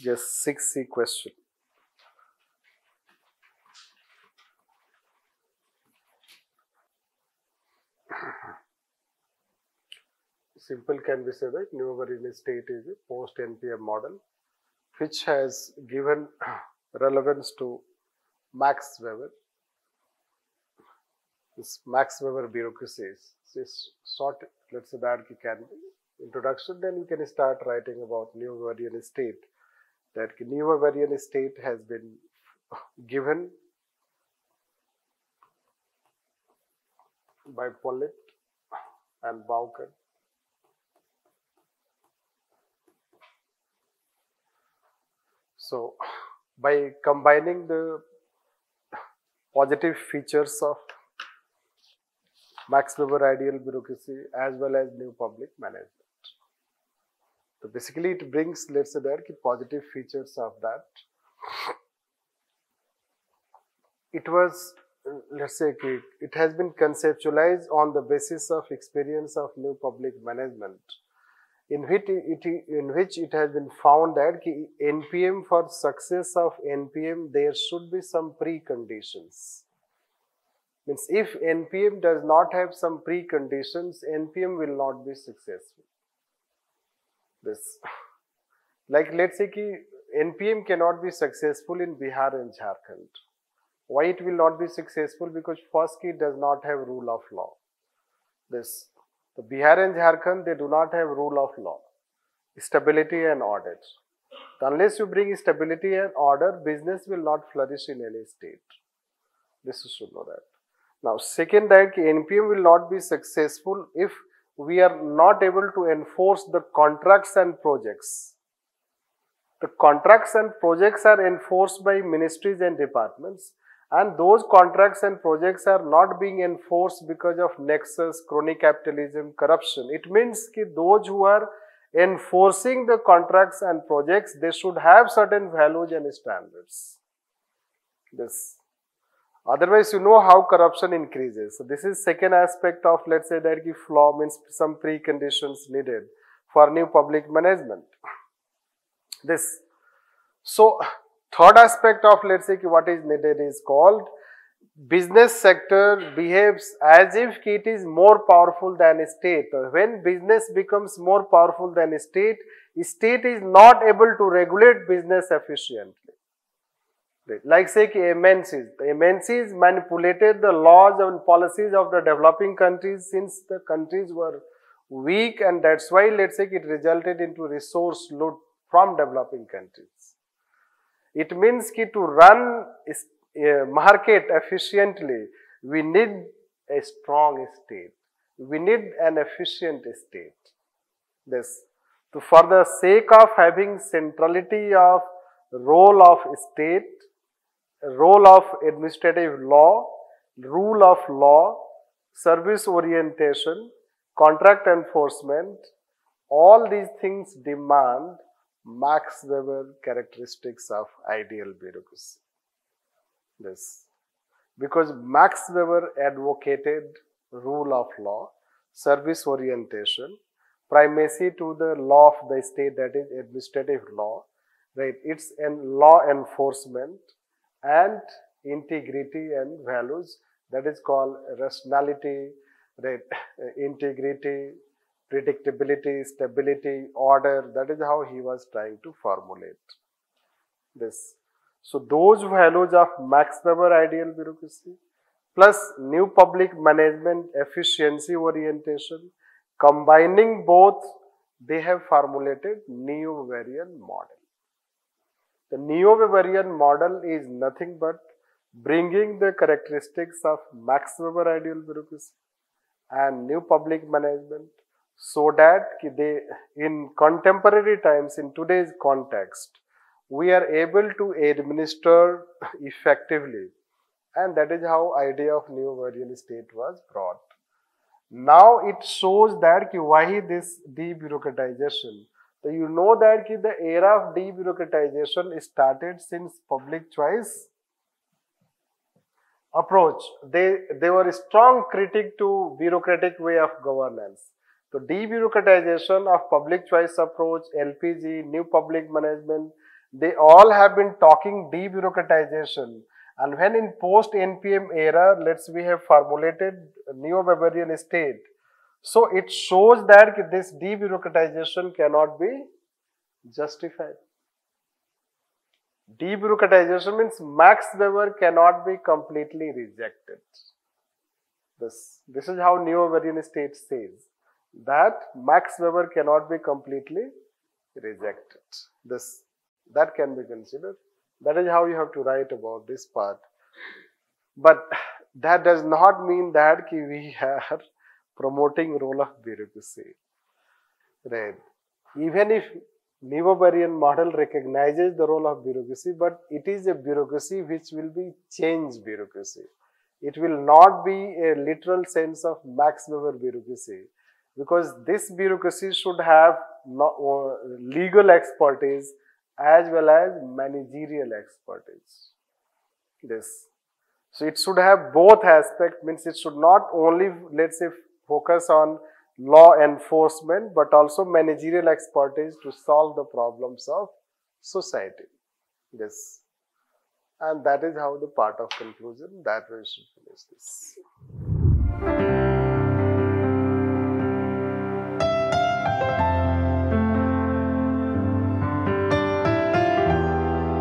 Just 6C question. Simple can be said that Neo-Weberian State is a post-NPM model which has given relevance to Max Weber. This Max Weber bureaucracies. This sort, let's say that can be introduction. Then you can start writing about Neo-Weberian State. That Neo-Weberian State has been given by Pollitt and Bowker. So, by combining the positive features of Max Weber ideal bureaucracy as well as new public management. So, basically it brings, let's say that positive features of that. It was, let's say, it has been conceptualized on the basis of experience of new public management, in which it has been found that NPM, for success of NPM, there should be some preconditions. Means if NPM does not have some preconditions, NPM will not be successful. This, like let's say NPM cannot be successful in Bihar and Jharkhand. Why it will not be successful? Because first it does not have rule of law. This, the Bihar and Jharkhand, they do not have rule of law, stability and order. Unless you bring stability and order, business will not flourish in any state. This you should know that. Now, second, that NPM will not be successful if we are not able to enforce the contracts and projects. The contracts and projects are enforced by ministries and departments, and those contracts and projects are not being enforced because of nexus, crony capitalism, corruption. It means that those who are enforcing the contracts and projects, they should have certain values and standards. This. Otherwise, you know how corruption increases. So, this is second aspect of, let's say, that flaw, means some preconditions needed for new public management. This. So, third aspect of, let's say, what is needed is called business sector behaves as if it is more powerful than a state. When business becomes more powerful than a state is not able to regulate business efficiently. Like say MNCs. The MNCs manipulated the laws and policies of the developing countries since the countries were weak, and that's why, let's say, it resulted into resource loot from developing countries. It means that to run a market efficiently, we need a strong state. We need an efficient state. This, for the sake of having centrality of role of state, role of administrative law, rule of law, service orientation, contract enforcement, all these things demand Max Weber characteristics of ideal bureaucracy. This, because Max Weber advocated rule of law, service orientation, primacy to the law of the state, that is administrative law, right? It's an law enforcement and integrity and values, that is called rationality, right? Integrity, predictability, stability, order. That is how he was trying to formulate this. So, those values of Max Weber ideal bureaucracy plus new public management efficiency orientation, combining both, they have formulated Neo-Weberian model. The Neo-Weberian model is nothing but bringing the characteristics of Max Weber ideal bureaucracy and new public management, so that they, in contemporary times, in today's context, we are able to administer effectively, and that is how idea of Neo-Weberian state was brought. Now it shows that why this de-bureaucratization. So you know that the era of de-bureaucratization started since public choice approach. They were a strong critic to bureaucratic way of governance. So de-bureaucratization of public choice approach, LPG, new public management, they all have been talking de-bureaucratization. And when in post-NPM era, we have formulated Neo-Weberian State. So it shows that this de-bureaucratization cannot be justified. De-bureaucratization means Max Weber cannot be completely rejected. This is how Neo-Weberian State says, that Max Weber cannot be completely rejected. That can be considered. That is how you have to write about this part. But that does not mean that we are promoting role of bureaucracy. Right. Even if Neo-Weberian model recognizes the role of bureaucracy, but it is a bureaucracy which will be change bureaucracy. It will not be a literal sense of Max Weber bureaucracy, because this bureaucracy should have legal expertise as well as managerial expertise. So it should have both aspects, means it should not only, focus on law enforcement, but also managerial expertise to solve the problems of society. And that is how the part of conclusion that we should finish this.